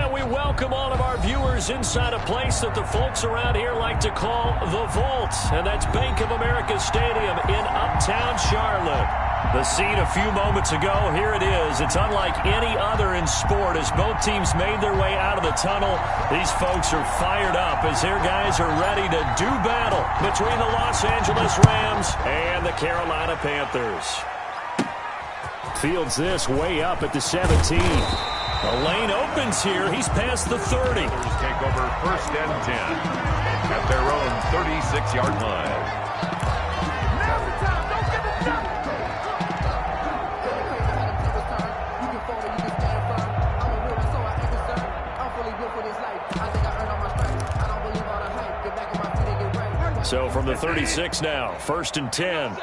And we welcome all of our viewers inside a place that the folks around here like to call the Vault. And that's Bank of America Stadium in Uptown Charlotte. The scene a few moments ago, here it is. It's unlike any other in sport as both teams made their way out of the tunnel. These folks are fired up as their guys are ready to do battle between the Los Angeles Rams and the Carolina Panthers. Fields this way up at the 17. The lane opens here. He's past the 30. Take over 1st and 10 at their own 36-yard line. So from the 36 now, 1st and 10.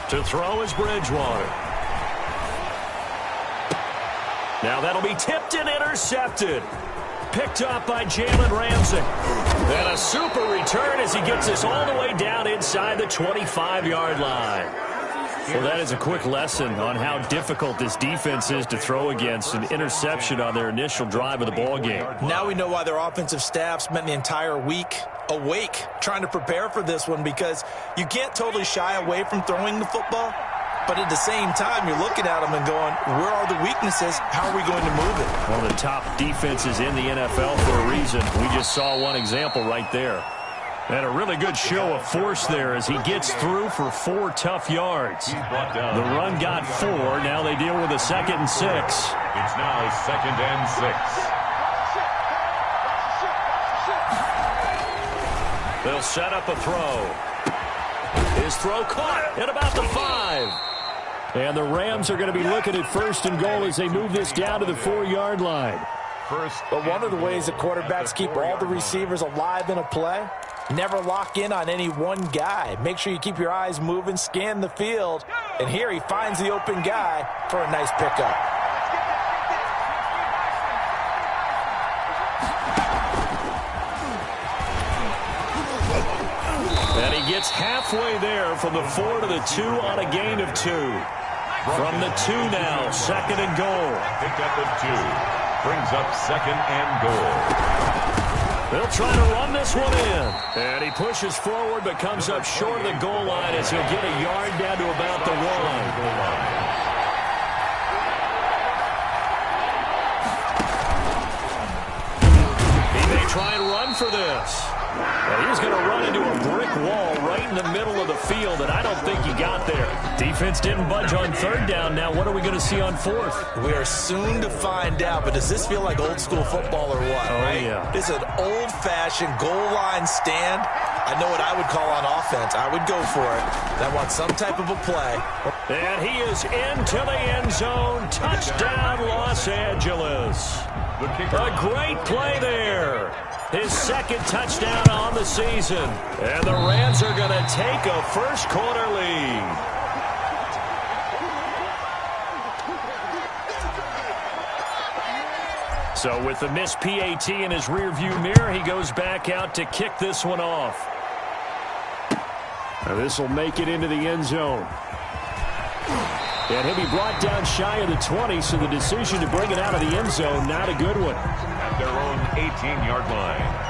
To throw is Bridgewater. Now that'll be tipped and intercepted. Picked up by Jalen Ramsey. And a super return as he gets us all the way down inside the 25-yard line. Well, that is a quick lesson on how difficult this defense is to throw against. An interception on their initial drive of the ball game. Now we know why their offensive staff spent the entire week awake trying to prepare for this one, because you can't totally shy away from throwing the football. But at the same time, you're looking at them and going, where are the weaknesses? How are we going to move it? One of the top defenses in the NFL for a reason. We just saw one example right there. And a really good show of force there as he gets through for 4 tough yards. The run got 4. Now they deal with a 2nd and 6. It's now 2nd and 6. They'll set up a throw. His throw caught at about the 5. And the Rams are going to be looking at 1st and goal as they move this down to the 4-yard line. But one of the ways that quarterbacks keep all the receivers alive in a play, never lock in on any one guy. Make sure you keep your eyes moving, scan the field. And here he finds the open guy for a nice pickup. And he gets halfway there from the 4 to the 2 on a gain of 2. From the 2 now, 2nd and goal. Picked up at 2. Brings up 2nd and goal. They'll try to run this one in. And he pushes forward but comes up short of the goal line as he'll get a yard down to about the 1. He may try and run for this. Well, he's going to run into a brick wall right in the middle of the field, and I don't think he got there. Defense didn't budge on 3rd down. Now what are we going to see on 4th? We are soon to find out, but does this feel like old school football or what? Oh, right? Yeah. This is an old-fashioned goal line stand. I know what I would call on offense. I would go for it. I want some type of a play. And he is into the end zone. Touchdown, Los Angeles. A great play there. His 2nd touchdown on the season. And the Rams are going to take a first-quarter lead. So with the missed PAT in his rearview mirror, he goes back out to kick this one off. Now this will make it into the end zone. And he'll be brought down shy of the 20, so the decision to bring it out of the end zone, not a good one. At their own 18-yard line.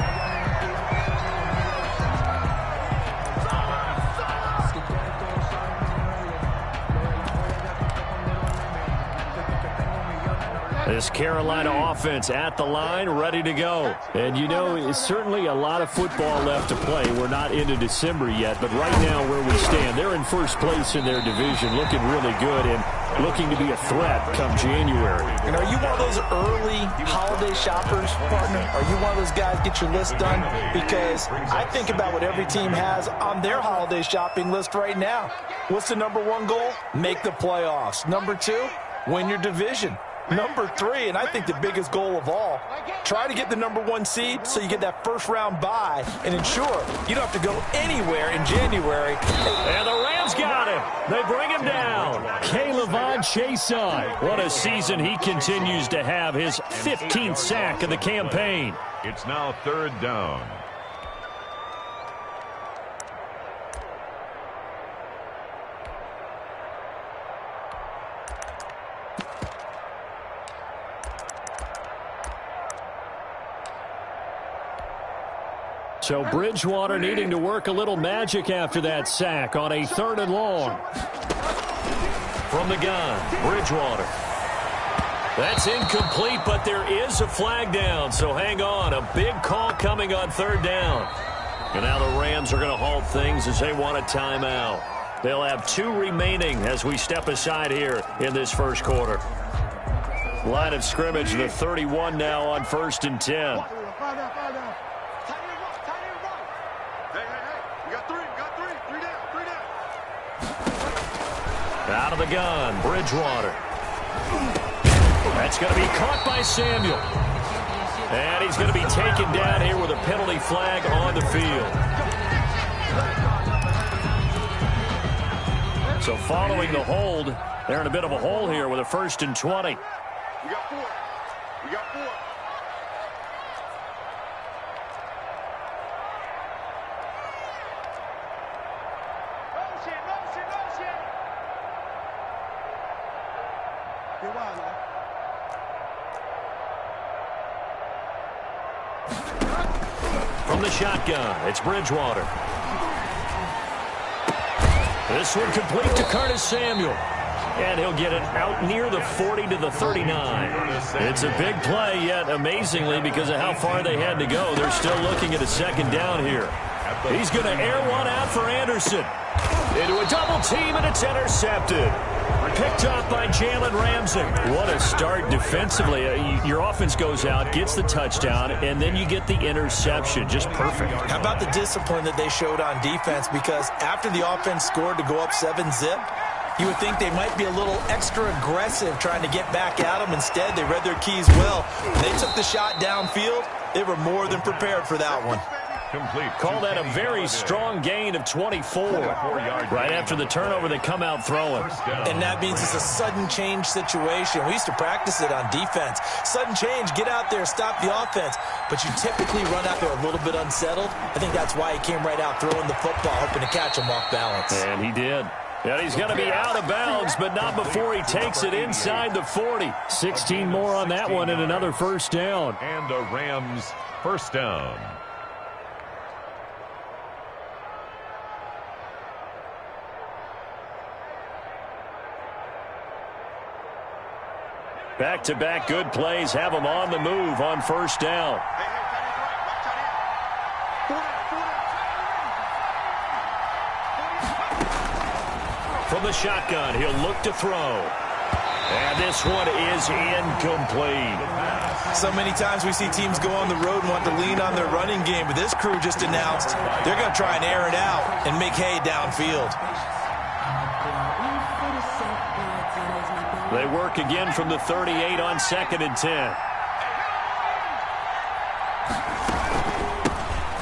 This Carolina offense at the line, ready to go. And, you know, it's certainly a lot of football left to play. We're not into December yet, but right now where we stand, they're in 1st place in their division, looking really good and looking to be a threat come January. And are you one of those early holiday shoppers, partner? Are you one of those guys get your list done? Because I think about what every team has on their holiday shopping list right now. What's the number 1 goal? Make the playoffs. Number 2, win your division. Number 3, and I think the biggest goal of all, try to get the number 1 seed so you get that 1st round bye and ensure you don't have to go anywhere in January. And the Rams got him. They bring him down. K'Lavon Chaisson. What a season he continues to have. His 15th sack of the campaign. It's now 3rd down. So Bridgewater needing to work a little magic after that sack on a 3rd and long. From the gun, Bridgewater. That's incomplete, but there is a flag down, so hang on. A big call coming on 3rd down. And now the Rams are going to halt things as they want a timeout. They'll have 2 remaining as we step aside here in this first quarter. Line of scrimmage, the 31 now on 1st and 10. Out of the gun, Bridgewater. That's going to be caught by Samuel. And he's going to be taken down here with a penalty flag on the field. So following the hold, they're in a bit of a hole here with a 1st and 20. We got 4. We got 4. From the shotgun, it's Bridgewater. This one complete to Curtis Samuel. And he'll get it out near the 40 to the 39. It's a big play, yet amazingly, because of how far they had to go, they're still looking at a 2nd down here. He's going to air one out for Anderson. Into a double team, and it's intercepted. Picked off by Jalen Ramsey. What a start defensively. Your offense goes out, gets the touchdown, and then you get the interception. Just perfect. How about the discipline that they showed on defense? Because after the offense scored to go up 7-zip, you would think they might be a little extra aggressive trying to get back at them. Instead, they read their keys well. They took the shot downfield. They were more than prepared for that one. Complete. Call that a very strong gain of 24. Right after the turnover, they come out throwing. And that means it's a sudden change situation. We used to practice it on defense. Sudden change, get out there, stop the offense. But you typically run out there a little bit unsettled. I think that's why he came right out throwing the football, hoping to catch him off balance. And he did. And he's going to be out of bounds, but not before he takes it inside the 40. 16 more on that one and another 1st down. And the Rams 1st down. Back-to-back good plays have them on the move on 1st down. From the shotgun, he'll look to throw. And this one is incomplete. So many times we see teams go on the road and want to lean on their running game, but this crew just announced they're going to try and air it out and make hay downfield. They work again from the 38 on 2nd and 10.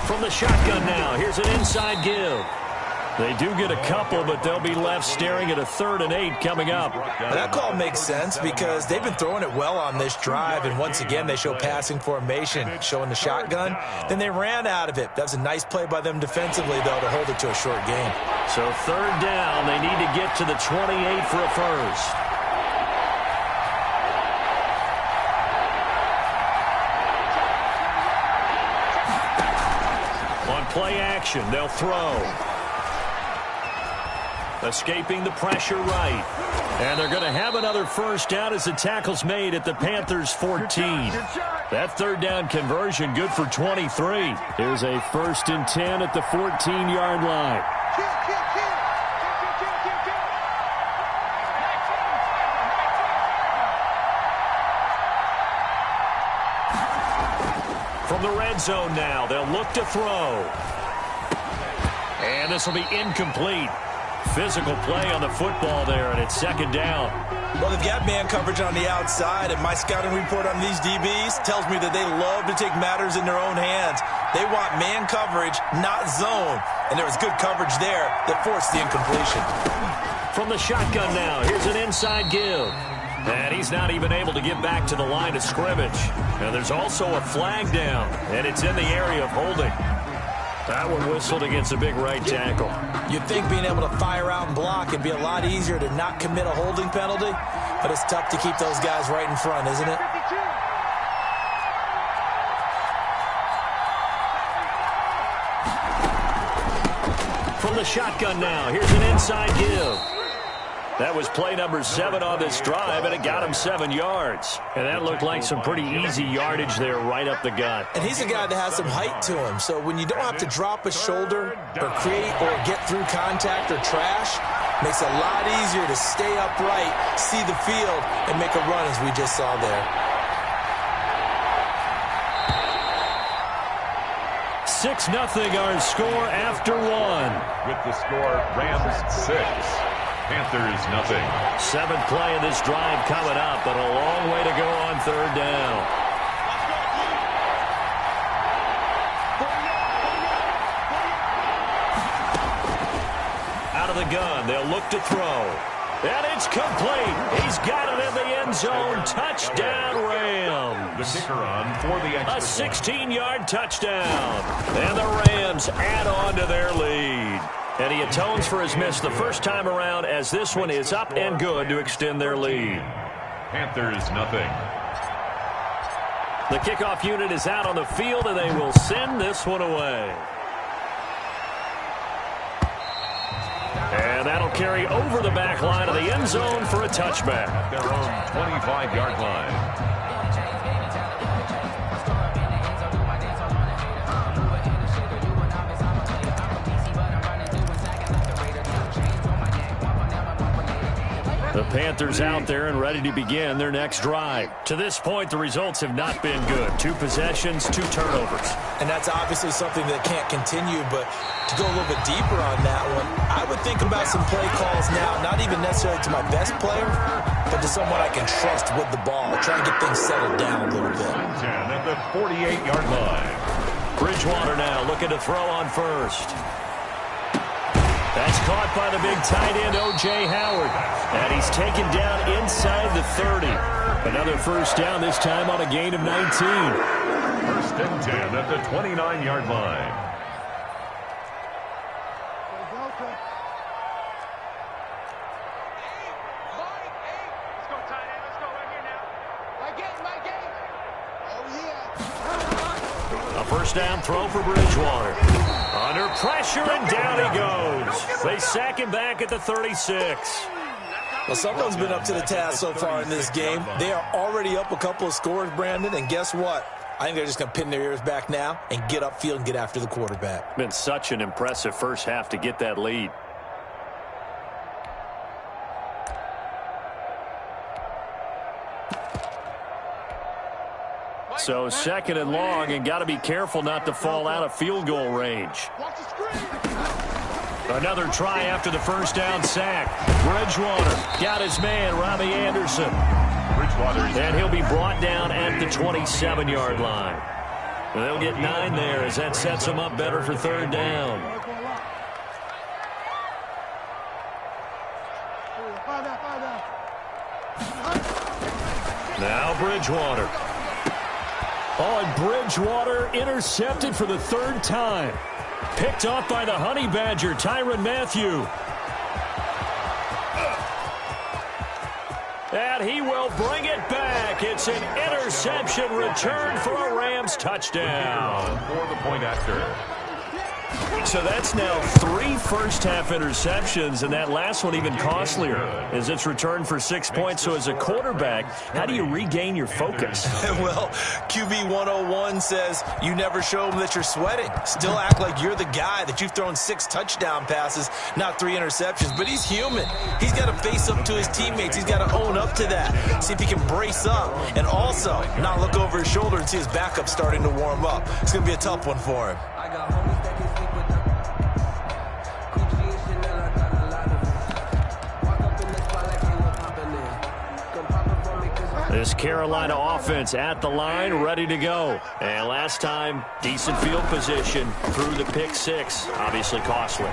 From the shotgun now, here's an inside give. They do get a couple, but they'll be left staring at a 3rd and 8 coming up. That call makes sense because they've been throwing it well on this drive, and once again they show passing formation, showing the shotgun. Then they ran out of it. That was a nice play by them defensively, though, to hold it to a short game. So 3rd down, they need to get to the 28 for a first. On play action, they'll throw. Escaping the pressure right. And they're going to have another 1st down as the tackle's made at the Panthers' 14. That 3rd down conversion good for 23. Here's a 1st and 10 at the 14-yard line. From the red zone now, they'll look to throw. And this will be incomplete. Physical play on the football there, and it's 2nd down. Well, they've got man coverage on the outside, and my scouting report on these DBs tells me that they love to take matters in their own hands. They want man coverage, not zone. And there was good coverage there that forced the incompletion. From the shotgun now, here's an inside give. And he's not even able to get back to the line of scrimmage. And there's also a flag down, and it's in the area of holding. That one whistled against a big right tackle. You'd think being able to fire out and block would be a lot easier to not commit a holding penalty, but it's tough to keep those guys right in front, isn't it? From the shotgun now, here's an inside give. That was play number 7 on this drive, and it got him 7 yards. And that looked like some pretty easy yardage there right up the gut. And he's a guy that has some height to him, so when you don't have to drop a shoulder or create or get through contact or trash, makes it a lot easier to stay upright, see the field, and make a run as we just saw there. 6-0 our score after 1. With the score, Rams 6. Panthers nothing. 7th play of this drive coming up, but a long way to go on 3rd down. Out of the gun, they'll look to throw. And it's complete. He's got it in the end zone. Touchdown, Rams. The kicker on for the extra A 16-yard touchdown. And the Rams add on to their lead. And he atones for his miss the first time around, as this one is up and good to extend their lead. Panthers nothing. The kickoff unit is out on the field, and they will send this one away. And that'll carry over the back line of the end zone for a touchback. At their own 25-yard line. The Panthers out there and ready to begin their next drive. To this point, the results have not been good. 2 possessions, 2 turnovers. And that's obviously something that can't continue, but to go a little bit deeper on that one, I would think about some play calls now, not even necessarily to my best player, but to someone I can trust with the ball. Try and get things settled down a little bit. 10 at the 48-yard line. Bridgewater now looking to throw on first. That's caught by the big tight end, O.J. Howard. And he's taken down inside the 30. Another first down, this time on a gain of 19. 1st and 10 at the 29-yard line. A first down throw for Bridgewater. Under pressure, and down he goes. They sack him back at the 36. Well, someone's been up to the task so far in this game. They are already up a couple of scores, Brandon, and guess what? I think they're just going to pin their ears back now and get upfield and get after the quarterback. Been such an impressive first half to get that lead. So 2nd and long, and got to be careful not to fall out of field goal range. Another try after the first down sack. Bridgewater got his man, Robbie Anderson. And he'll be brought down at the 27-yard line. And they'll get 9 there as that sets them up better for 3rd down. Now Bridgewater. Oh, and Bridgewater intercepted for the 3rd time. Picked off by the Honey Badger, Tyrann Mathieu. And he will bring it back. It's an interception return for a Rams touchdown. For the point after. So that's now 3 first-half interceptions, and that last one even costlier as it's returned for 6 points. So as a quarterback, how do you regain your focus? Well, QB 101 says you never show them that you're sweating. Still act like you're the guy, that you've thrown 6 touchdown passes, not 3 interceptions. But he's human. He's got to face up to his teammates. He's got to own up to that. See if he can brace up and also not look over his shoulder and see his backup starting to warm up. It's going to be a tough one for him. This Carolina offense at the line, ready to go. And last time, decent field position through the pick six. Obviously costly.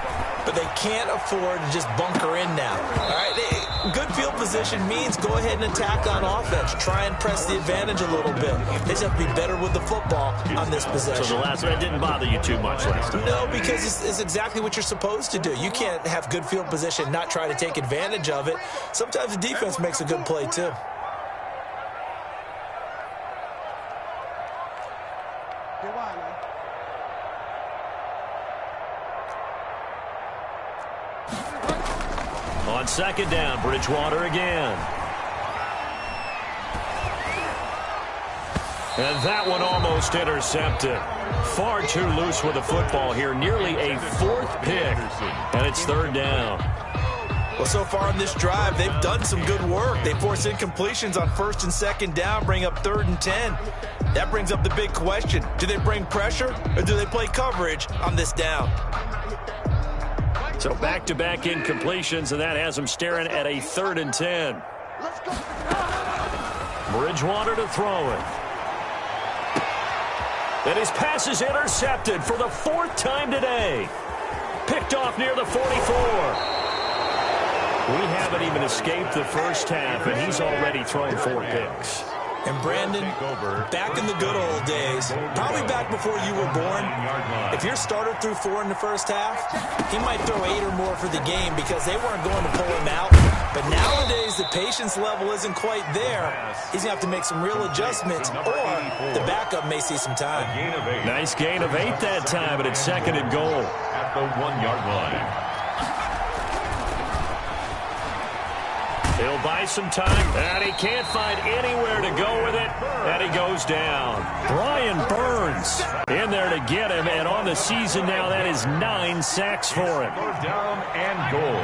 But they can't afford to just bunker in now. All right, good field position means go ahead and attack on offense. Try and press the advantage a little bit. They just have to be better with the football on this possession. So the last one didn't bother you too much last time? No, because it's exactly what you're supposed to do. You can't have good field position, not try to take advantage of it. Sometimes the defense makes a good play too. On second down, Bridgewater again. And that one almost intercepted. Far too loose with the football here. Nearly a fourth pick. And it's third down. Well, so far in this drive, they've done some good work. They force incompletions on first and second down, bring up 3rd and 10. That brings up the big question. Do they bring pressure or do they play coverage on this down? So back-to-back incompletions, and that has them staring at a 3rd and 10. Bridgewater to throw it. And his pass is intercepted for the 4th time today. Picked off near the 44. We haven't even escaped the first half, and he's already thrown 4 picks. And Brandon, back in the good old days, probably back before you were born, if your starter threw 4 in the first half, he might throw 8 or more for the game because they weren't going to pull him out. But nowadays, the patience level isn't quite there. He's going to have to make some real adjustments, or the backup may see some time. Nice gain of 8 that time, but it's 2nd and goal. At the 1-yard line. He'll buy some time, and he can't find anywhere to go with it, and he goes down. Brian Burns in there to get him, and on the season now, that is 9 sacks for him. 3rd down and goal.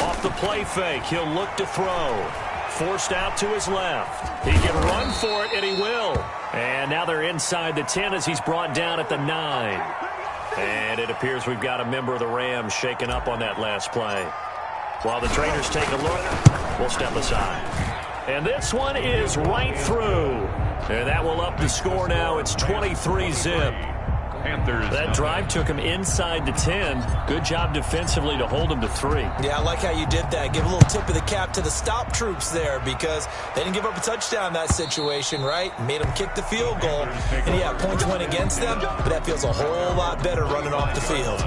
Off the play fake, he'll look to throw. Forced out to his left. He can run for it, and he will. And now they're inside the 10 as he's brought down at the 9. And it appears we've got a member of the Rams shaken up on that last play. While the trainers take a look, we'll step aside. And this one is right through. And that will up the score now. It's 23-zip. Panthers. That drive took him inside the 10. Good job defensively to hold him to 3. Yeah, I like how you did that. Give a little tip of the cap to the stop troops there because they didn't give up a touchdown in that situation, right? Made them kick the field goal. And yeah, points went against them, but that feels a whole lot better running off the field.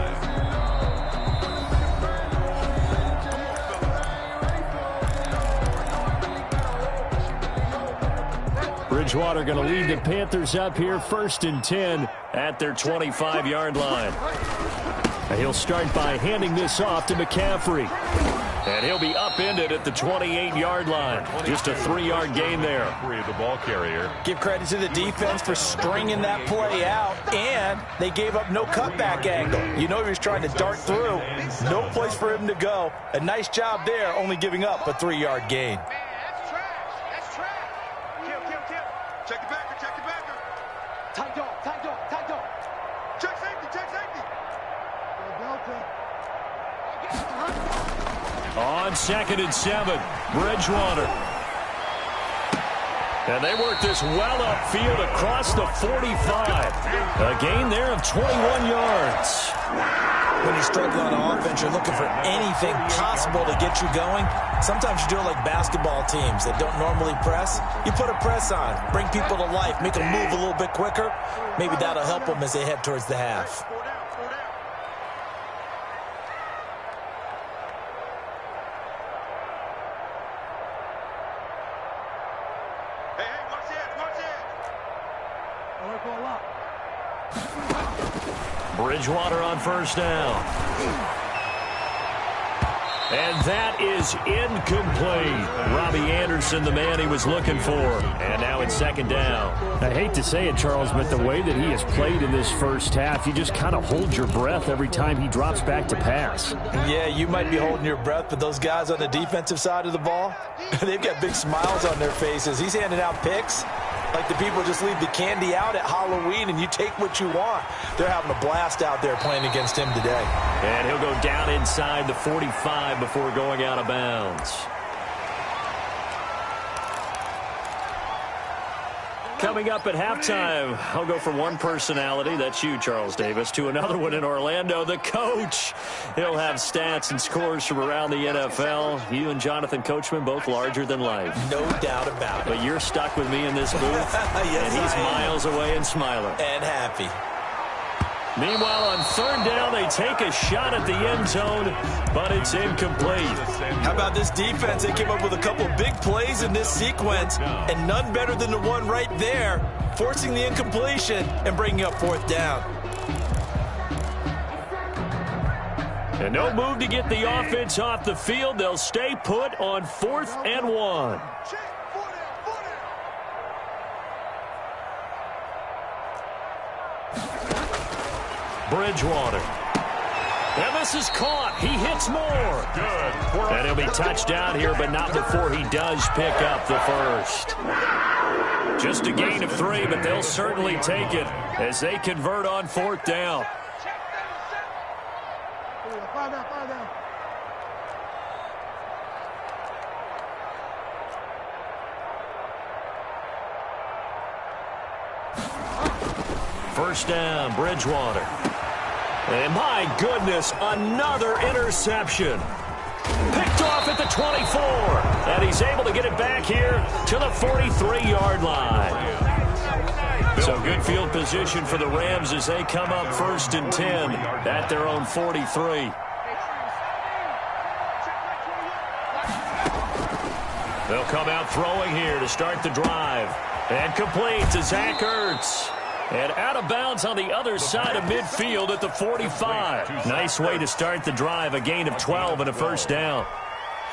Bridgewater going to lead the Panthers up here 1st and 10 at their 25-yard line. And he'll start by handing this off to McCaffrey. And he'll be upended at the 28-yard line. Just a 3-yard gain there. The ball carrier. Give credit to the defense for stringing that play out, and they gave up no cutback angle. You know he was trying to dart through. No place for him to go. A nice job there, only giving up a 3-yard gain. Check the backer, check the backer. Tight dog, tight dog, tight dog. Check safety, check safety. On 2nd and 7, Bridgewater. And they work this well upfield across the 45. A gain there of 21 yards. When you struggle on offense, you're looking for anything possible to get you going. Sometimes you do it like basketball teams that don't normally press. You put a press on, bring people to life, make them move a little bit quicker. Maybe that'll help them as they head towards the half. Hey, watch this, watch this. Bridgewater on 1st down. And that is incomplete. Robbie Anderson, the man he was looking for. And now it's 2nd down. I hate to say it, Charles, but the way that he has played in this first half, you just kind of hold your breath every time he drops back to pass. Yeah, you might be holding your breath, but those guys on the defensive side of the ball, they've got big smiles on their faces. He's handing out picks like the people just leave the candy out at Halloween and you take what you want. They're having a blast out there playing against him today. And he'll go down inside the 45 before going out of bounds. Coming up at halftime, I'll go from one personality, that's you, Charles Davis, to another one in Orlando, the coach. He'll have stats and scores from around the NFL. You and Jonathan Coachman, both larger than life. No doubt about it. But you're stuck with me in this booth, yes, and he's miles away and smiling. And happy. Meanwhile, on third down, they take a shot at the end zone, but it's incomplete. How about this defense? They came up with a couple big plays in this sequence, and none better than the one right there, forcing the incompletion and bringing up fourth down. And no move to get the offense off the field. They'll stay put on 4th and 1. Bridgewater. And this is caught. He hits more. Good. And he'll be touched down here, but not before he does pick up the first. Just a gain of 3, but they'll certainly take it as they convert on 4th down. First down, Bridgewater. And my goodness, another interception. Picked off at the 24. And he's able to get it back here to the 43-yard line. So good field position for the Rams as they come up 1st and 10 at their own 43. They'll come out throwing here to start the drive. And complete to Zach Ertz. And out of bounds on the other side of midfield at the 45. Nice way to start the drive, a gain of 12 and a first down.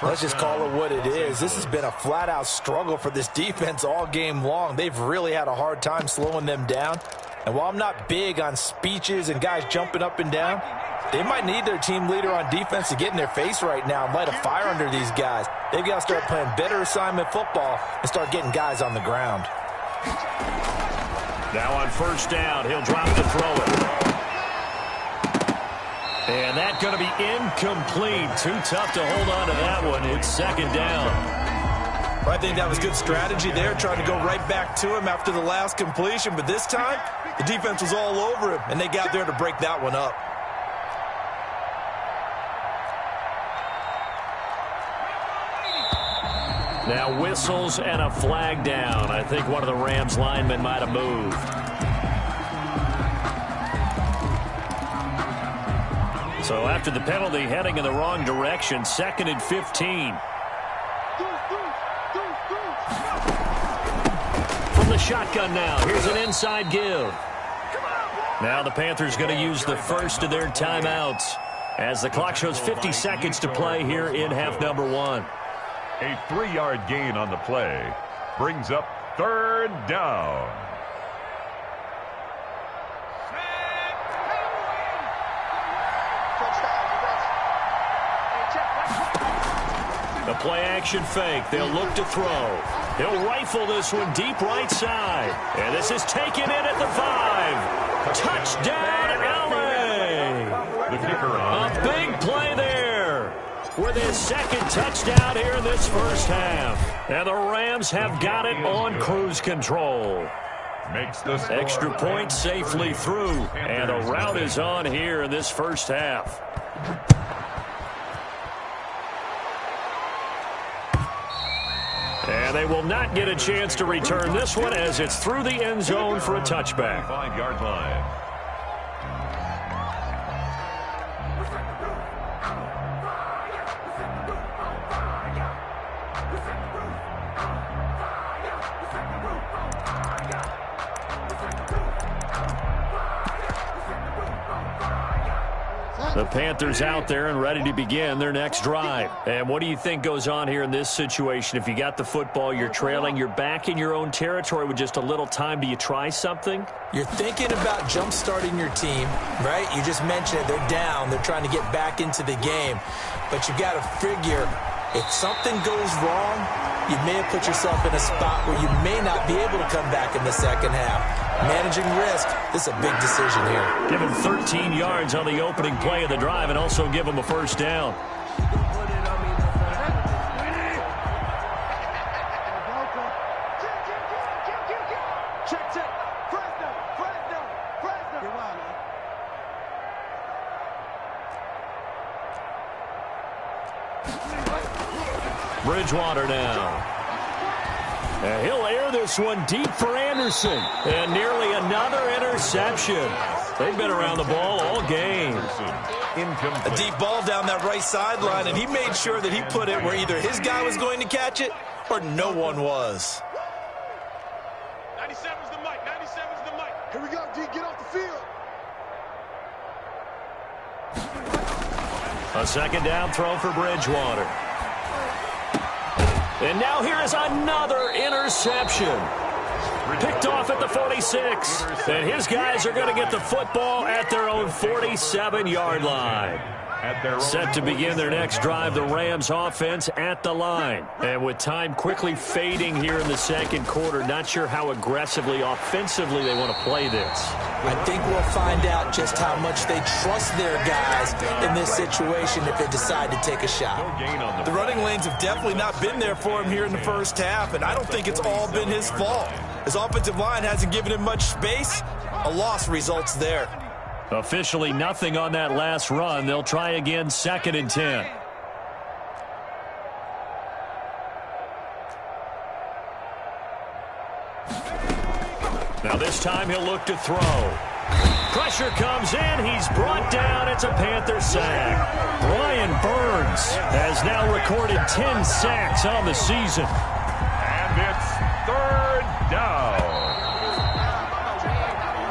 Let's just call it what it is. This has been a flat-out struggle for this defense all game long. They've really had a hard time slowing them down. And while I'm not big on speeches and guys jumping up and down, they might need their team leader on defense to get in their face right now and light a fire under these guys. They've got to start playing better assignment football and start getting guys on the ground. Now on first down, he'll drop to throw it. And that's going to be incomplete. Too tough to hold on to that one. It's second down. Well, I think that was good strategy there, trying to go right back to him after the last completion. But this time, the defense was all over him, and they got there to break that one up. Now whistles and a flag down. I think one of the Rams linemen might have moved. So after the penalty, heading in the wrong direction, 2nd and 15. From the shotgun now, here's an inside give. Now the Panthers going to use the first of their timeouts as the clock shows 50 seconds to play here in half number 1. A 3-yard gain on the play brings up 3rd down. The play action fake. They'll look to throw. He'll rifle this one deep right side. And this is taken in at the 5. Touchdown, LA. The kicker on. A big play there with his 2nd touchdown here in this first half. And the Rams have got it on cruise control. Makes this extra point safely through. And a rout is on here in this first half. And they will not get a chance to return this one as it's through the end zone for a touchback. 5-yard line. The Panthers out there and ready to begin their next drive. And what do you think goes on here in this situation? If you got the football, you're trailing, you're back in your own territory with just a little time. Do you try something? You're thinking about jump-starting your team, right? You just mentioned it. They're down. They're trying to get back into the game. But you got to figure, if something goes wrong, you may have put yourself in a spot where you may not be able to come back in the second half. Managing risk, this is a big decision here. Give him 13 yards on the opening play of the drive and also give him a first down. Bridgewater now. And he'll air this one deep for Anderson. And nearly another interception. They've been around the ball all game. A deep ball down that right sideline, and he made sure that he put it where either his guy was going to catch it or no one was. 97's the mic. 97's the mic. Here we go, D. Get off the field. A second down throw for Bridgewater. And now here is another interception. Picked off at the 46. And his guys are going to get the football at their own 47-yard line. Set to begin their next drive, the Rams offense at the line. And with time quickly fading here in the second quarter, not sure how aggressively, offensively they want to play this. I think we'll find out just how much they trust their guys in this situation if they decide to take a shot. The running lanes have definitely not been there for him here in the first half, and I don't think it's all been his fault. His offensive line hasn't given him much space. A loss results there. Officially nothing on that last run. They'll try again, 2nd and 10. Now this time he'll look to throw. Pressure comes in. He's brought down. It's a Panther sack. Brian Burns has now recorded 10 sacks on the season. And it's 3rd down.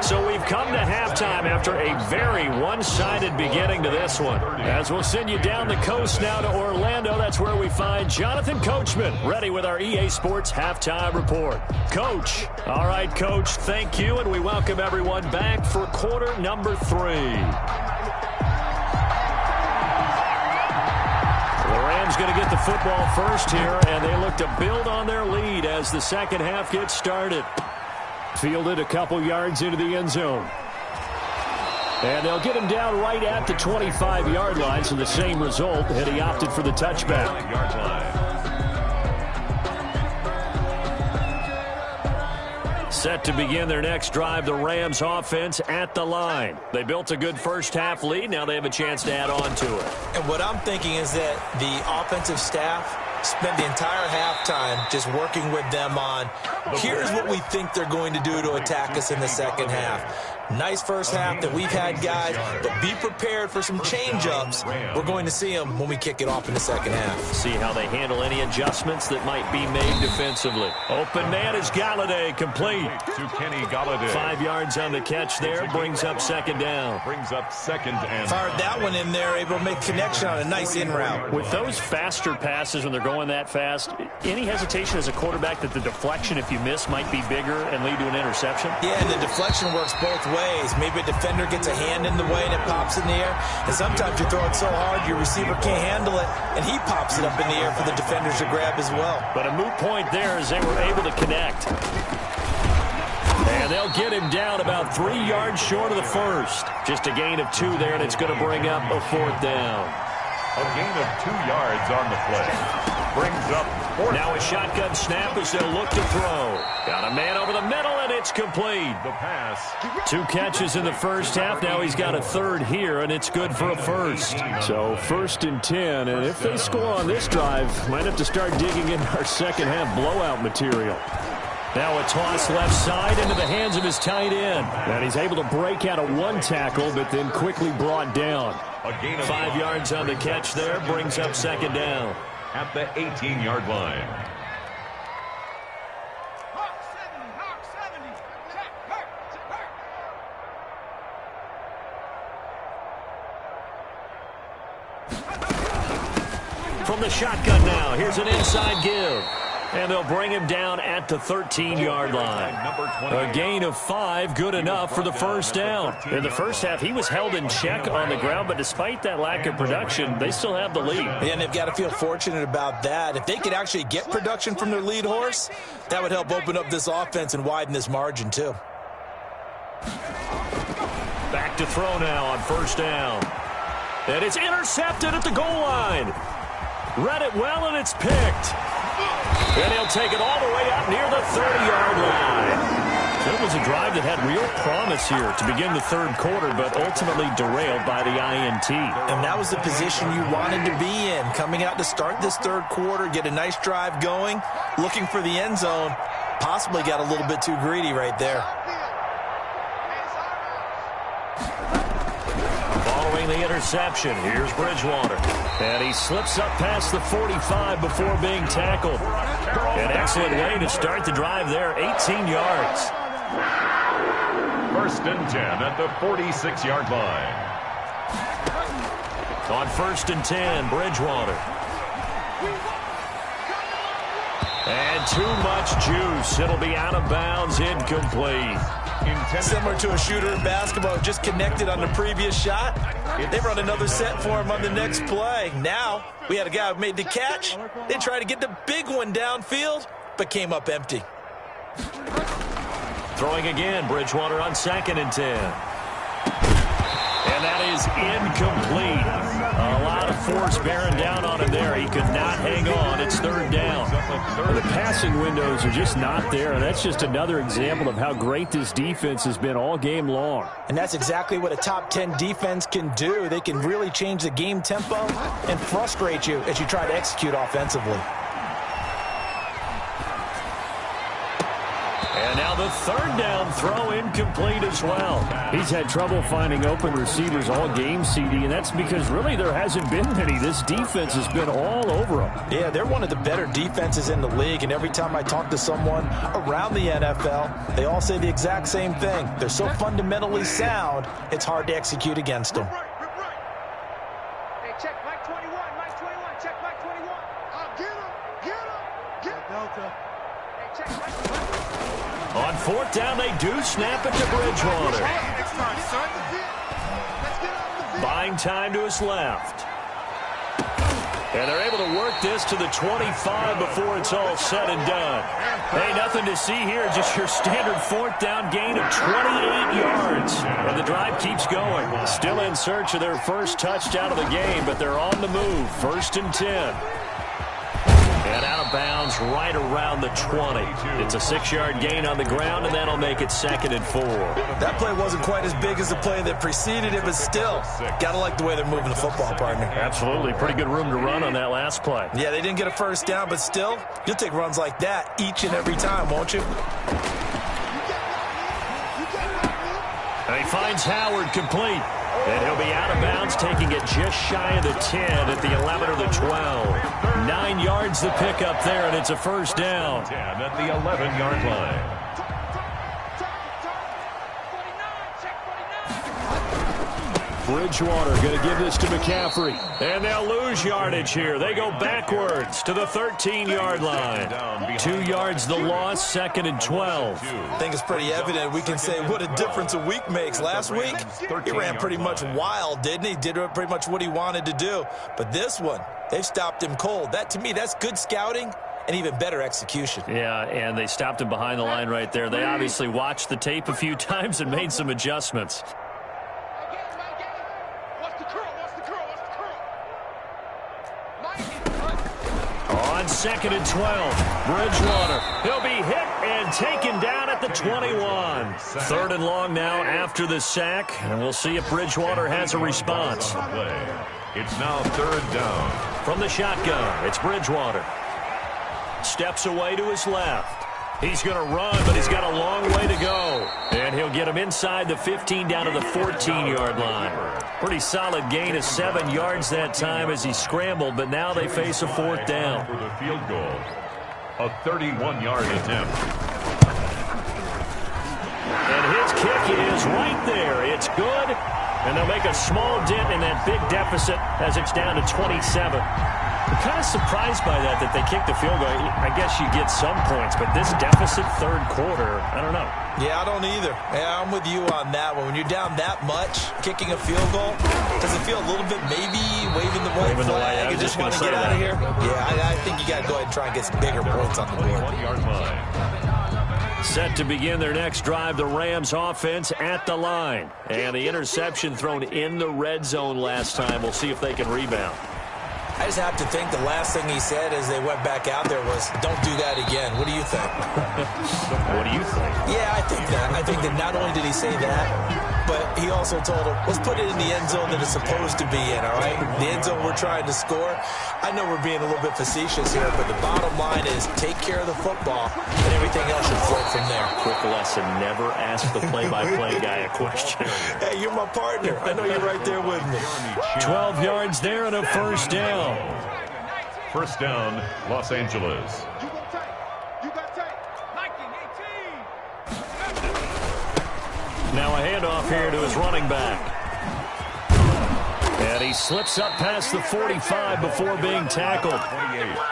So we've come to halftime after a very one-sided beginning to this one. As we'll send you down the coast now to Orlando, that's where we find Jonathan Coachman, ready with our EA Sports Halftime Report. Coach. All right, Coach, thank you, and we welcome everyone back for quarter number 3. The Rams going to get the football first here, and they look to build on their lead as the second half gets started. Fielded a couple yards into the end zone. And they'll get him down right at the 25-yard line, so the same result, and he opted for the touchback. Set to begin their next drive, the Rams offense at the line. They built a good first half lead. Now they have a chance to add on to it. And what I'm thinking is that the offensive staff spent the entire halftime just working with them on, here's what we think they're going to do to attack us in the second half. Nice first half that we've had, guys, but be prepared for some change-ups. We're going to see them when we kick it off in the second half. See how they handle any adjustments that might be made defensively. Open man is Galladay, complete. To Kenny Galladay. 5 yards on the catch there, brings up 2nd down. Brings up 2nd and... Fired that one in there, able to make connection on a nice in route. With those faster passes when they're going that fast, any hesitation as a quarterback that the deflection, if you miss, might be bigger and lead to an interception? Yeah, and the deflection works both ways. Maybe a defender gets a hand in the way and it pops in the air. And sometimes you throw it so hard your receiver can't handle it, and he pops it up in the air for the defenders to grab as well. But a moot point there as they were able to connect. And they'll get him down about 3 yards short of the first. Just a gain of 2 there, and it's going to bring up a 4th down. A gain of 2 yards on the play. Brings up 4th. Now a shotgun snap as they'll look to throw. Got a man over the middle, and it's complete. The pass. 2 catches in the first half. Now he's got a 3rd here, and it's good for a first. So 1st and 10, and if they score on this drive, might have to start digging into our second half blowout material. Now a toss left side into the hands of his tight end. And he's able to break out of 1 tackle, but then quickly brought down. A gain of 5 yards on the catch there, brings up 2nd down. At the 18-yard line. From the shotgun now, here's an inside give. And they'll bring him down at the 13-yard line. A gain of 5, good enough for the first down. In the first half, he was held in check on the ground, but despite that lack of production, they still have the lead. And they've got to feel fortunate about that. If they could actually get production from their lead horse, that would help open up this offense and widen this margin too. Back to throw now on 1st down. And it's intercepted at the goal line. Read it well, and it's picked. And he'll take it all the way up near the 30-yard line. It was a drive that had real promise here to begin the third quarter, but ultimately derailed by the INT. And that was the position you wanted to be in, coming out to start this third quarter, get a nice drive going, looking for the end zone. Possibly got a little bit too greedy right there. Following the interception, here's Bridgewater. And he slips up past the 45 before being tackled. An excellent way to start the drive there, 18 yards. 1st and 10 at the 46-yard line. On 1st and 10, Bridgewater. And too much juice. It'll be out of bounds, incomplete. Similar to a shooter in basketball, just connected on the previous shot. They run another set for him on the next play. Now, we had a guy who made the catch. They tried to get the big one downfield, but came up empty. Throwing again, Bridgewater on 2nd and 10. And that is incomplete. A lot of force bearing down on him there. He could not hang on. It's 3rd down. The passing windows are just not there, and that's just another example of how great this defense has been all game long. And that's exactly what a top 10 defense can do. They can really change the game tempo and frustrate you as you try to execute offensively. And now the 3rd down throw incomplete as well. He's had trouble finding open receivers all game, CD, and that's because really there hasn't been many. This defense has been all over them. Yeah, they're one of the better defenses in the league, and every time I talk to someone around the NFL, they all say the exact same thing. They're so fundamentally sound, it's hard to execute against them. Hey, check Mike 21, Mike 21, check Mike 21. Get him. Delta. Hey, check Mike 21. On 4th down, they do snap it to Bridgewater. Buying time to his left. And they're able to work this to the 25 before it's all said and done. Hey, nothing to see here, just your standard 4th down gain of 28 yards. And the drive keeps going. Still in search of their first touchdown of the game, but they're on the move. 1st and 10. And out of bounds right around the 20. It's a 6-yard gain on the ground, and that'll make it 2nd and 4. That play wasn't quite as big as the play that preceded it, but still, gotta like the way they're moving the football, partner. Absolutely. Pretty good room to run on that last play. Yeah, they didn't get a 1st down, but still, you'll take runs like that each and every time, won't you? And he finds Howard complete. And he'll be out of bounds, taking it just shy of the 10 at the 11 or the 12. 9 yards the pickup there, and it's a 1st down. 10 at the 11-yard line. Bridgewater going to give this to McCaffrey. And they'll lose yardage here. They go backwards to the 13-yard line. 2 yards the loss, 2nd and 12. I think it's pretty evident. We can say what a difference a week makes. Last week, he ran pretty much wild, didn't he? Did pretty much what he wanted to do. But this one, they've stopped him cold. That, to me, that's good scouting and even better execution. Yeah, and they stopped him behind the line right there. They obviously watched the tape a few times and made some adjustments. On 2nd and 12, Bridgewater. He'll be hit and taken down at the 21. 3rd and long now after the sack, and we'll see if Bridgewater has a response. It's now 3rd down. From the shotgun, it's Bridgewater. Steps away to his left. He's going to run, but he's got a long way to go. And he'll get him inside the 15 down to the 14-yard line. Pretty solid gain of 7 yards that time as he scrambled, but now they face a 4th down. For the field goal, a 31-yard attempt. And his kick is right there. It's good, and they'll make a small dent in that big deficit as it's down to 27. I'm kind of surprised by that they kicked the field goal. I guess you get some points, but this deficit 3rd quarter, I don't know. Yeah, I don't either. Yeah, I'm with you on that one. When you're down that much, kicking a field goal, does it feel a little bit maybe waving the white flag and just want to get out of here? Yeah, I think you got to go ahead and try and get some bigger points on the board. 1-yard line. Set to begin their next drive, the Rams offense at the line. And the interception thrown in the red zone last time. We'll see if they can rebound. I just have to think the last thing he said as they went back out there was, don't do that again. What do you think? What do you think? Yeah, I think that. I think that not only did he say that, but he also told him, let's put it in the end zone that it's supposed to be in, all right? The end zone we're trying to score. I know we're being a little bit facetious here, but the bottom line is take care of the football, and everything else should flow from there. Quick lesson, never ask the play-by-play guy a question. Hey, you're my partner. I know you're right there with me. 12 yards there and a first down. First down, Los Angeles. You got tape. Nike 18. Now a handoff here to his running back. And he slips up past the 45 before being tackled.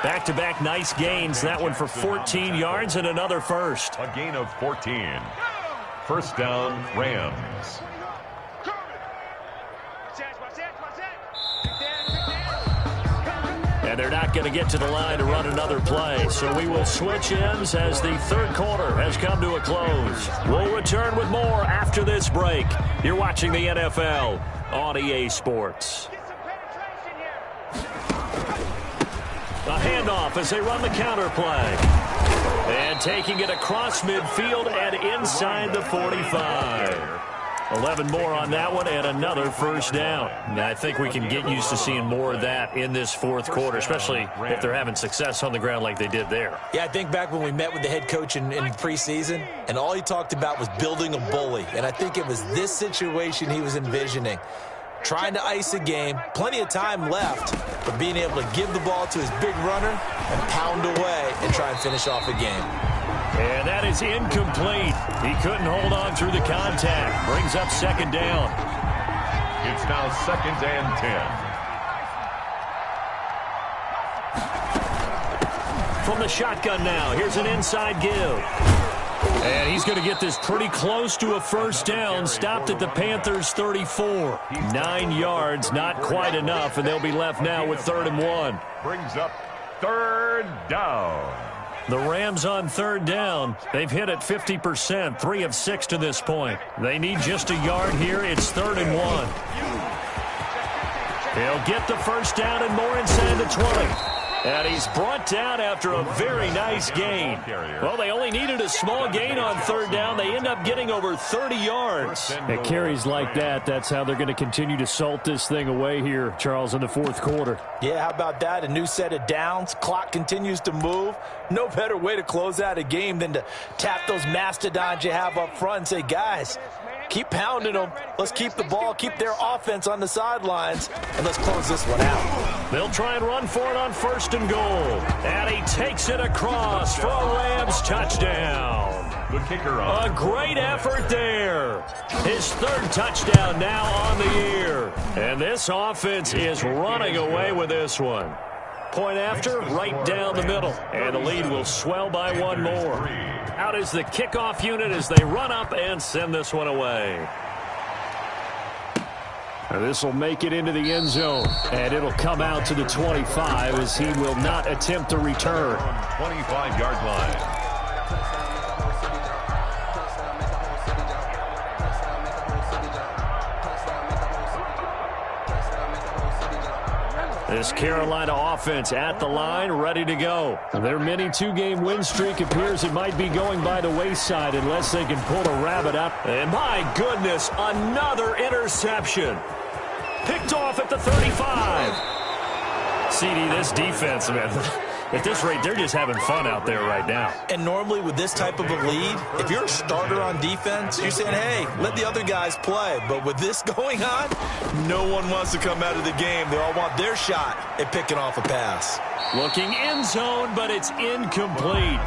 Back-to-back nice gains. That one for 14 yards and another first. A gain of 14. First down, Rams. And they're not going to get to the line to run another play. So we will switch ends as the third quarter has come to a close. We'll return with more after this break. You're watching the NFL on EA Sports. A handoff as they run the counter play. And taking it across midfield and inside the 45. 11 more on that one and another first down. Now, I think we can get used to seeing more of that in this fourth quarter, especially if they're having success on the ground like they did there. Yeah, I think back when we met with the head coach in preseason, and all he talked about was building a bully. And I think it was this situation he was envisioning. Trying to ice a game, plenty of time left, but being able to give the ball to his big runner and pound away and try and finish off a game. And that is incomplete. He couldn't hold on through the contact. Brings up second down. It's now 2nd and 10. From the shotgun now, here's an inside give. And he's going to get this pretty close to a first down. Stopped at the Panthers' 34. 9 yards, not quite enough, and they'll be left now with 3rd and 1. Brings up 3rd down. The Rams on 3rd down. They've hit it 50%, 3 of 6 to this point. They need just a yard here. It's 3rd and 1. He'll get the first down and more inside the 20. And he's brought down after a very nice gain. Well, they only needed a small gain on 3rd down. They end up getting over 30 yards. At carries like that, that's how they're going to continue to salt this thing away here, Charles, in the fourth quarter. Yeah, how about that? A new set of downs. Clock continues to move. No better way to close out a game than to tap those mastodons you have up front and say, guys, keep pounding them. Let's keep the ball, keep their offense on the sidelines, and let's close this one out. They'll try and run for it on 1st and goal. And he takes it across for a Rams touchdown. The kicker on. A great effort there. His 3rd touchdown now on the year. And this offense is running away with this one. Point after, right down the middle. And the lead will swell by 1 more. Out is the kickoff unit as they run up and send this one away. This will make it into the end zone, and it'll come out to the 25 as he will not attempt to return. 25-yard line. This Carolina offense at the line, ready to go. Their mini 2-game win streak appears it might be going by the wayside unless they can pull a rabbit up. And my goodness, another interception. Picked off at the 35. CD, this defense, man, at this rate, they're just having fun out there right now. And normally with this type of a lead, if you're a starter on defense, you're saying, hey, let the other guys play. But with this going on, no one wants to come out of the game. They all want their shot at picking off a pass. Looking end zone, but it's incomplete.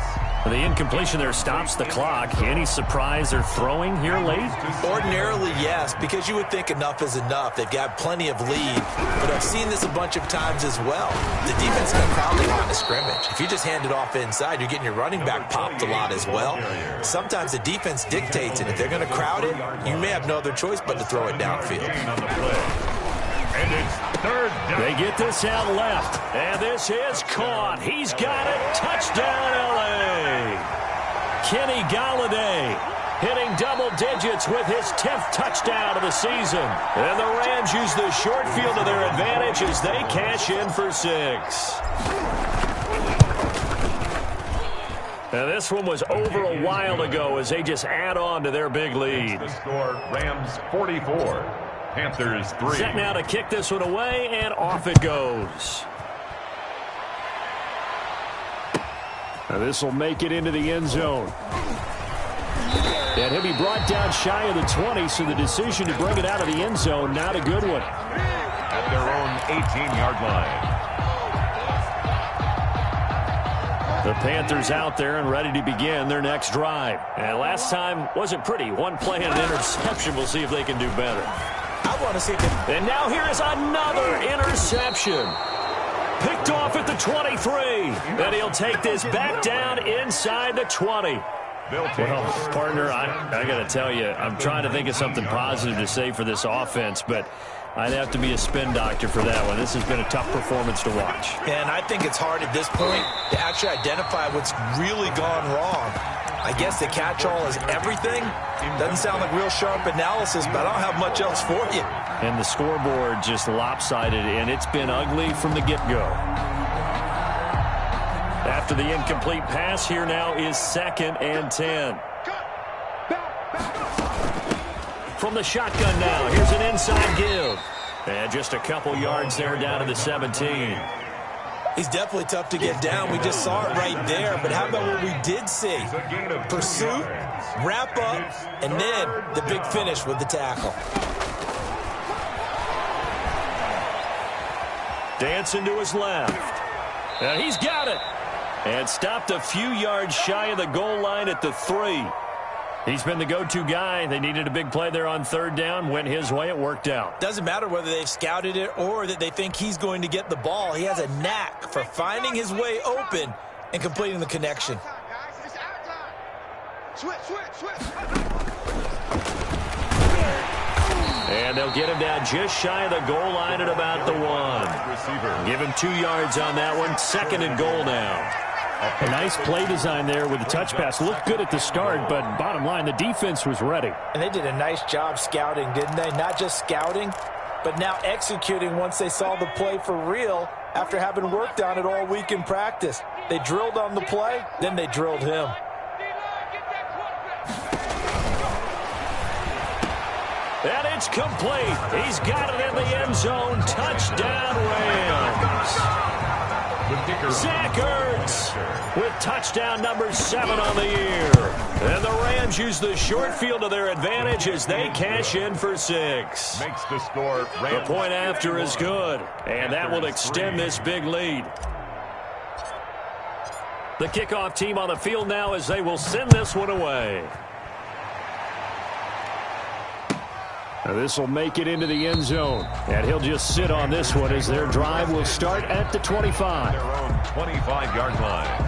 The incompletion there stops the clock. Any surprise they're throwing here late? Ordinarily, yes, because you would think enough is enough. They've got plenty of lead, but I've seen this a bunch of times as well. The defense got crowd the line of scrimmage. If you just hand it off inside, you're getting your running back popped a lot as well. Sometimes the defense dictates it. If they're going to crowd it, you may have no other choice but to throw it downfield. And it's 3rd down. They get this out left, and this is caught. He's got it. Touchdown, L.A. Kenny Galladay hitting double digits with his 10th touchdown of the season. And the Rams use the short field to their advantage as they cash in for 6. And this one was over a while ago as they just add on to their big lead. The score, Rams 44, Panthers 3. Set now to kick this one away, and off it goes. Now this will make it into the end zone. And he'll be brought down shy of the 20, so the decision to bring it out of the end zone, not a good one. At their own 18-yard line. The Panthers out there and ready to begin their next drive. And last time wasn't pretty. One play and an interception. We'll see if they can do better. I want to see if And now here is another interception. Picked off at the 23. And he'll take this back down inside the 20. Well, partner, I got to tell you, I'm trying to think of something positive to say for this offense, but I'd have to be a spin doctor for that one. This has been a tough performance to watch. And I think it's hard at this point to actually identify what's really gone wrong. I guess the catch-all is everything. Doesn't sound like real sharp analysis, but I don't have much else for you. And the scoreboard just lopsided, and it's been ugly from the get-go. After the incomplete pass, here now is 2nd and 10. From the shotgun now, here's an inside give. And just a couple yards there down to the 17. He's definitely tough to get down. We just saw it right there. But how about what we did see? Pursuit, wrap up, and then the big finish with the tackle. Dancing to his left. And he's got it. And stopped a few yards shy of the goal line at the 3. He's been the go-to guy. They needed a big play there on 3rd down. Went his way. It worked out. Doesn't matter whether they've scouted it or that they think he's going to get the ball. He has a knack for finding his way open and completing the connection. And they'll get him down just shy of the goal line at about the 1. Give him 2 yards on that one. 2nd and goal now. A nice play design there with the touch pass. Looked good at the start, but bottom line, the defense was ready. And they did a nice job scouting, didn't they? Not just scouting, but now executing once they saw the play for real after having worked on it all week in practice. They drilled on the play, then they drilled him. And it's complete. He's got it in the end zone. Touchdown, Rams. Zach Ertz with touchdown number 7 on the year. And the Rams use the short field to their advantage as they cash in for 6. Makes the score. The point after is good, and that will extend this big lead. The kickoff team on the field now as they will send this one away. Now this will make it into the end zone. And he'll just sit on this one as their drive will start at the 25. Their own 25-yard line.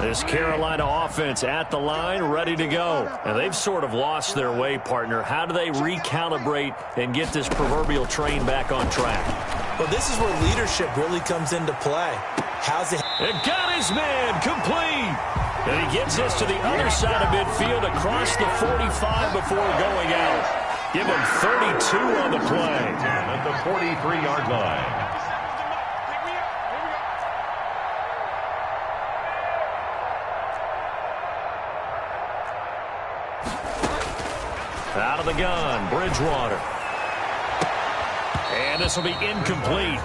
This Carolina offense at the line, ready to go. And they've sort of lost their way, partner. How do they recalibrate and get this proverbial train back on track? Well, this is where leadership really comes into play. How's it? And got his man complete. And he gets this to the other side of midfield across the 45 before going out. Give him 32 on the play. At the 43-yard line. Out of the gun, Bridgewater. And this will be incomplete.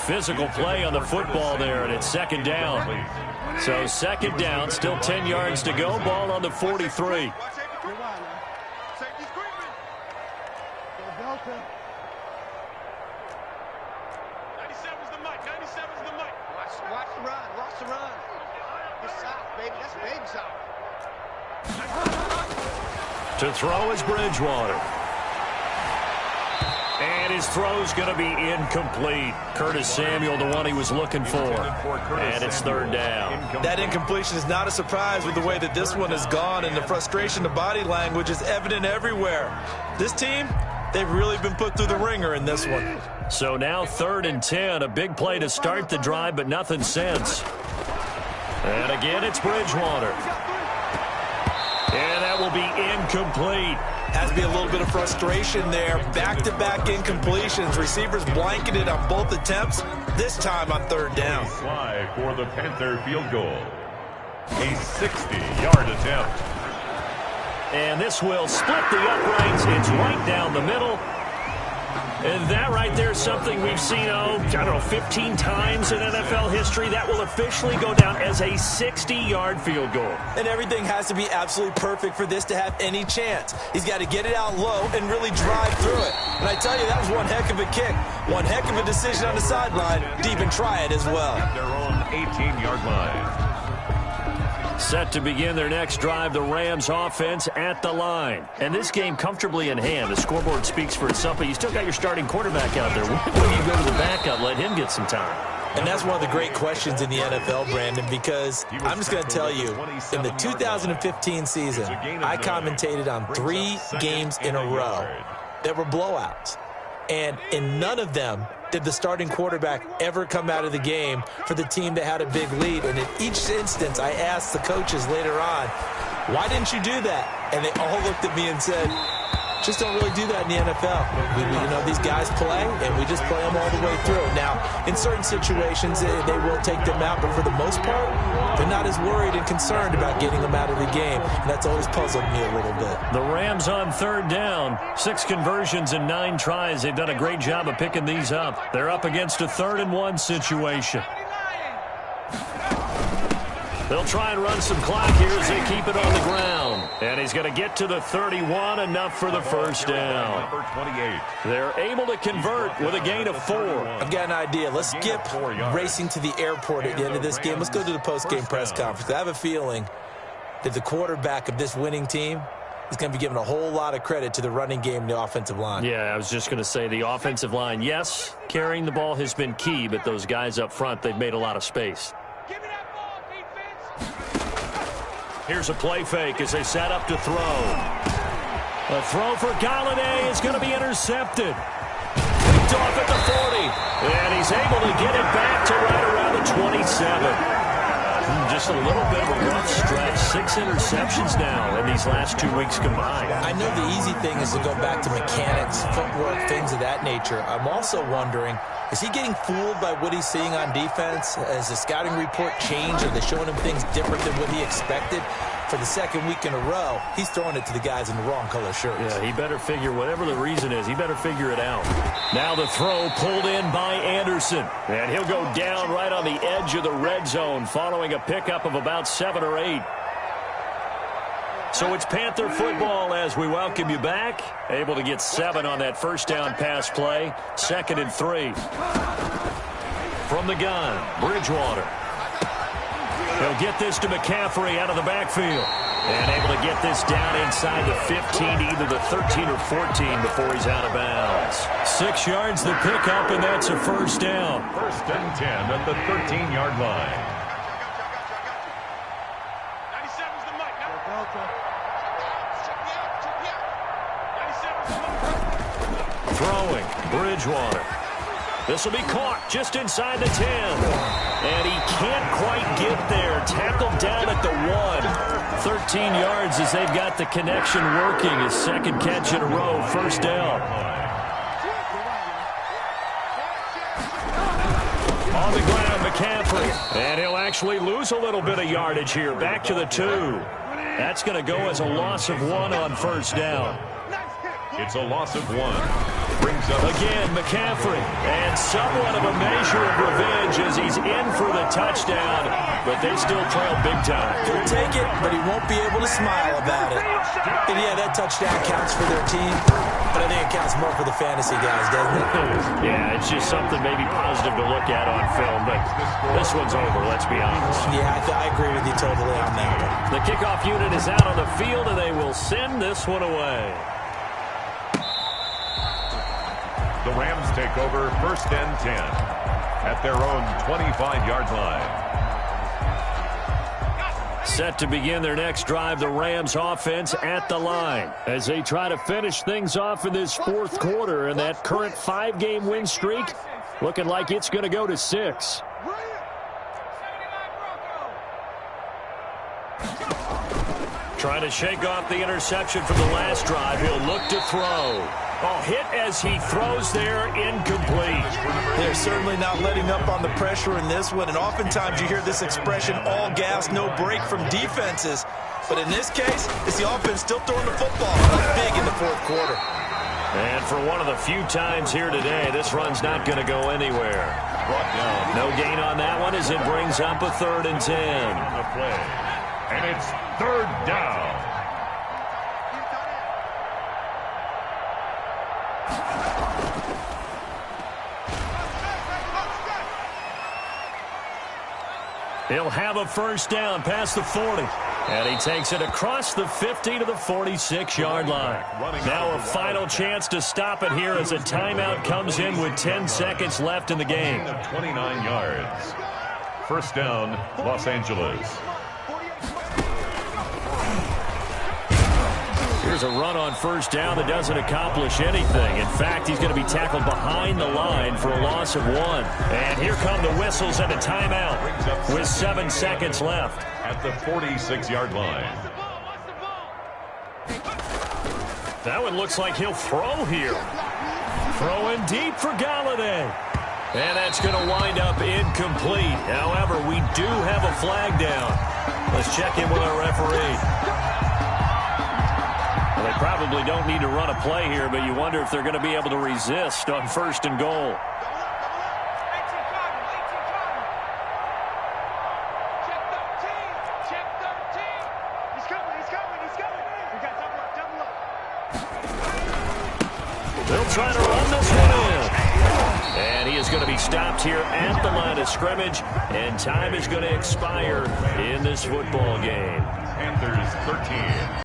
Physical play on the football there, and it's 2nd down. So 2nd down, still 10 yards to go. Ball on the 43. Watch the run. Watch the run. It's south, baby. That's baby south. To throw is Bridgewater. And his throw's going to be incomplete. Curtis Samuel, the one he was looking for. And it's 3rd down. That incompletion is not a surprise with the way that this one has gone, and the frustration, the body language is evident everywhere. This team, they've really been put through the ringer in this one. So now 3rd and 10, a big play to start the drive, but nothing since. And again, it's Bridgewater. And that will be incomplete. Has to be a little bit of frustration there. Back-to-back incompletions. Receivers blanketed on both attempts, this time on third down. Slide for the Panther field goal. A 60-yard attempt. And this will split the uprights. It's right down the middle. And that right there is something we've seen, I don't know, 15 times in NFL history. That will officially go down as a 60-yard field goal. And everything has to be absolutely perfect for this to have any chance. He's got to get it out low and really drive through it. And I tell you, that was one heck of a kick. One heck of a decision on the sideline to even try it as well. At their own 18-yard line. Set to begin their next drive, the Rams offense at the line. And this game comfortably in hand. The scoreboard speaks for itself, but you still got your starting quarterback out there. When you go to the backup, let him get some time. And that's one of the great questions in the NFL, Brandon, because I'm just going to tell you, in the 2015 season, I commentated on 3 games in a row that were blowouts. And in none of them did the starting quarterback ever come out of the game for the team that had a big lead. And in each instance, I asked the coaches later on, why didn't you do that? And they all looked at me and said, just don't really do that in the NFL. You know, these guys play, and we just play them all the way through. Now, in certain situations, they will take them out, but for the most part, they're not as worried and concerned about getting them out of the game, and that's always puzzled me a little bit. The Rams on third down, 6 conversions and 9 tries. They've done a great job of picking these up. They're up against a 3rd-and-1 situation. They'll try and run some clock here as they keep it on the ground. And he's going to get to the 31, enough for the first down. Number 28. They're able to convert with a gain of 4. I've got an idea. Let's skip racing to the airport at the end of this game. Let's go to the post-game press conference. I have a feeling that the quarterback of this winning team is going to be given a whole lot of credit to the running game and the offensive line. Yeah, I was just going to say the offensive line, yes, carrying the ball has been key, but those guys up front, they've made a lot of space. Here's a play fake as they set up to throw. A throw for Galladay is going to be intercepted. Picked off at the 40. And he's able to get it back to right around the 27. Just a little bit of a rough stretch. 6 interceptions now in these last 2 weeks combined. I know the easy thing is to go back to mechanics, footwork, things of that nature. I'm also wondering, is he getting fooled by what he's seeing on defense? Has the scouting report changed? Are they showing him things different than what he expected? For the 2nd week in a row, he's throwing it to the guys in the wrong color shirts. Yeah, he better figure, whatever the reason is, he better figure it out. Now the throw pulled in by Anderson. And he'll go down right on the edge of the red zone following a pickup of about 7 or 8. So it's Panther football as we welcome you back. Able to get 7 on that first down pass play. 2nd and 3. From the gun, Bridgewater. He'll get this to McCaffrey out of the backfield. And able to get this down inside the 15, either the 13 or 14 before he's out of bounds. 6 yards the pickup, and that's a first down. 1st and 10 at the 13-yard line. 97's the mic. Throwing, Bridgewater. This will be caught just inside the 10. And he can't quite get there. Tackled down at the 1. 13 yards as they've got the connection working. His 2nd catch in a row, first down. On the ground, McCaffrey. And he'll actually lose a little bit of yardage here. Back to the 2. That's going to go as a loss of 1 on first down. It's a loss of 1. Brings up again McCaffrey, and somewhat of a measure of revenge as he's in for the touchdown, but they still trail big time. He'll take it, but he won't be able to smile about it. And yeah, that touchdown counts for their team, but I think it counts more for the fantasy guys, doesn't it? Yeah, it's just something maybe positive to look at on film, but this one's over, let's be honest. Yeah, I agree with you totally on that one. The kickoff unit is out on the field, and they will send this one away. The Rams take over 1st and 10 at their own 25-yard line. Set to begin their next drive, the Rams offense at the line as they try to finish things off in this 4th quarter, and that current 5-game win streak looking like it's going to go to 6. Trying to shake off the interception from the last drive. He'll look to throw. Oh, hit as he throws there, incomplete. They're certainly not letting up on the pressure in this one, and oftentimes you hear this expression, all gas, no break from defenses. But in this case, it's the offense still throwing the football. Big in the fourth quarter. And for one of the few times here today, this run's not going to go anywhere. No gain on that one as it brings up a 3rd and 10. And it's 3rd down. He'll have a 1st down past the 40. And he takes it across the 50 to the 46-yard line. Now a final chance to stop it here as a timeout comes in with 10 seconds left in the game. 29 yards. 1st down, Los Angeles. Here's a run on 1st down that doesn't accomplish anything. In fact, he's going to be tackled behind the line for a loss of 1. And here come the whistles and a timeout with 7 seconds left. At the 46-yard line. That one looks like he'll throw here. Throwing deep for Galladay. And that's going to wind up incomplete. However, we do have a flag down. Let's check in with our referee. Well, they probably don't need to run a play here, but you wonder if they're going to be able to resist on 1st and goal. They'll try to run this one in. And he is going to be stopped here at the line of scrimmage, and time is going to expire in this football game. Panthers 13.